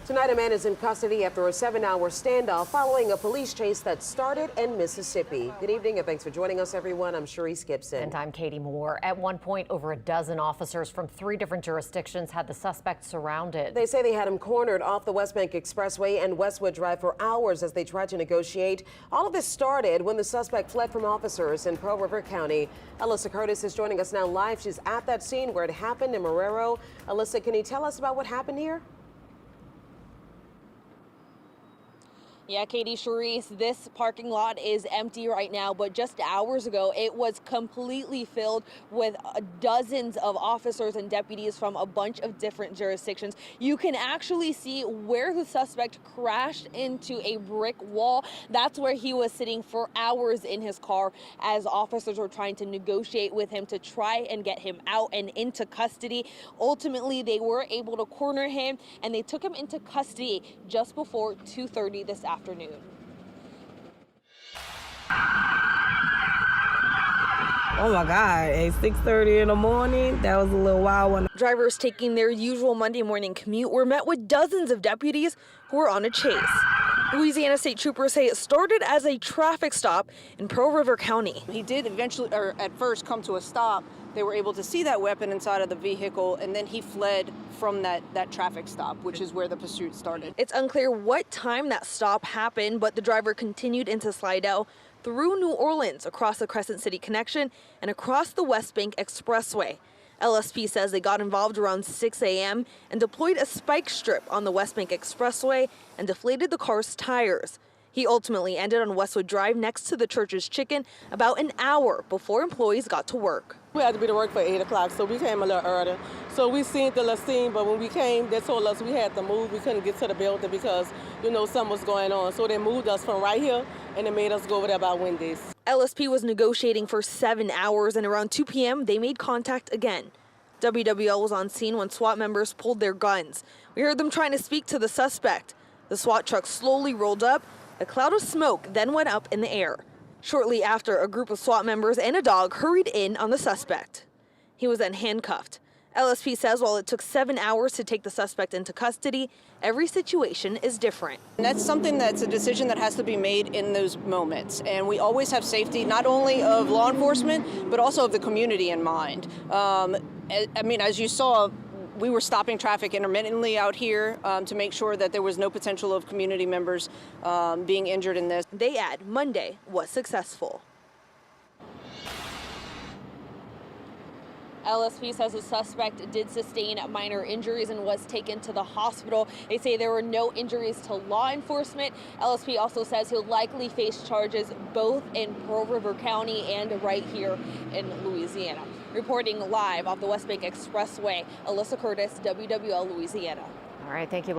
Tonight, a man is in custody after a 7-hour standoff following a police chase that started in Mississippi. Good evening and thanks for joining us, everyone. I'm Cherise Gibson. And I'm Katie Moore. At one point, over a dozen officers from 3 different jurisdictions had the suspect surrounded. They say they had him cornered off the West Bank Expressway and Westwood Drive for hours as they tried to negotiate. All of this started when the suspect fled from officers in Pearl River County. Alyssa Curtis is joining us now live. She's at that scene where it happened in Marrero. Alyssa, can you tell us about what happened here? Yeah, Katie, Cherise, this parking lot is empty right now, but just hours ago, it was completely filled with dozens of officers and deputies from a bunch of different jurisdictions. You can actually see where the suspect crashed into a brick wall. That's where he was sitting for hours in his car as officers were trying to negotiate with him to try and get him out and into custody. Ultimately, they were able to corner him and they took him into custody just before 2:30 this afternoon. Oh my God, at 6:30 in the morning, that was a little wild one. Drivers taking their usual Monday morning commute were met with dozens of deputies who were on a chase. Louisiana state troopers say it started as a traffic stop in Pearl River County. He did eventually, or at first, come to a stop. They were able to see that weapon inside of the vehicle, and then he fled from that traffic stop, which is where the pursuit started. It's unclear what time that stop happened, but the driver continued into Slidell, through New Orleans, across the Crescent City Connection, and across the West Bank Expressway. LSP says they got involved around 6 a.m. and deployed a spike strip on the West Bank Expressway and deflated the car's tires. He ultimately ended on Westwood Drive next to the Church's Chicken about an hour before employees got to work. We had to be to work for 8 o'clock, so we came a little early. So we seen the little scene, but when we came, they told us we had to move. We couldn't get to the building because, something was going on. So they moved us from right here, and they made us go over there by Wendy's. LSP was negotiating for 7 hours, and around 2 p.m., they made contact again. WWL was on scene when SWAT members pulled their guns. We heard them trying to speak to the suspect. The SWAT truck slowly rolled up. A cloud of smoke then went up in the air. Shortly after, a group of SWAT members and a dog hurried in on the suspect. He was then handcuffed. LSP says while it took 7 hours to take the suspect into custody, every situation is different. And that's something that's a decision that has to be made in those moments. And we always have safety, not only of law enforcement, but also of the community in mind. As you saw, we were stopping traffic intermittently out here to make sure that there was no potential of community members being injured in this. They add Monday was successful. LSP says the suspect did sustain minor injuries and was taken to the hospital. They say there were no injuries to law enforcement. LSP also says he'll likely face charges both in Pearl River County and right here in Louisiana. Reporting live off the West Bank Expressway, Alyssa Curtis, WWL Louisiana. All right, thank you.